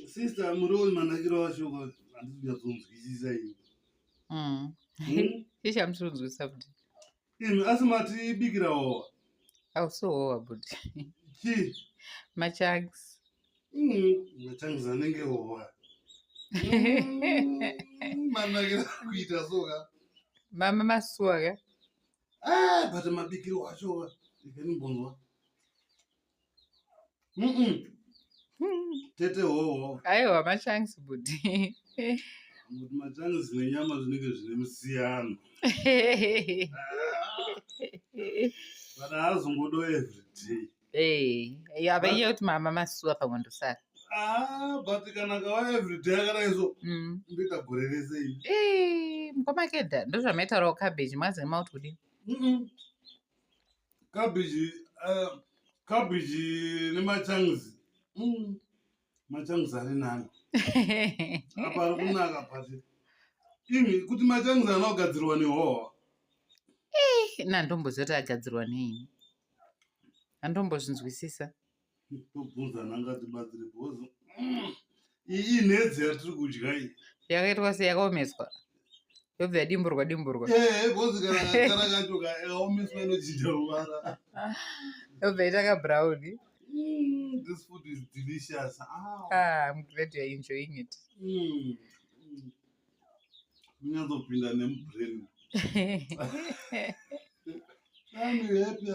Sister, muri manakiro wacho handisi kunyatsomunzwisisa ini. Ichamutunzwisa kuti Asi matibikira howa. Ausihowa budi. Chii? Machanks. Machanks anenge howa. Manakira kuita soka. Mama masuwa ka? But mabikiro wacho ikanimbonzwa. Tete hoho. Aiwa machanks budi. Kuti machanks nenyama zvinenge zvine musiyano. But haazongodo everyday. Yava iye kuti mama masuwa pamwendo saka. But kana kawa everyday akadaiso ndoita gore rese ini. Mukomakeda ndozvamaitarawo cabbage mwazi nemauti kudini? Cabbage nemachangs. Machangs ari nani. Apa ari kunaka pati. Imi kuti machangs anogadzirwa nehowa. Nandombozoti agadzirwa neini. Andombozvinzwisisa. Tobvunza nangati batsire bhozo. Iyi inhedzi yatiri kudya iyi. Yakaitwa seyakaomeswa. Yobva yadimburwa. Bhozi kana kantoka yakaomeswa inochinja ruvara. Yobva yaita kabrown. This food is delicious. I'm glad you're enjoying it. Kunyazopinda nemubrain. I'm happy.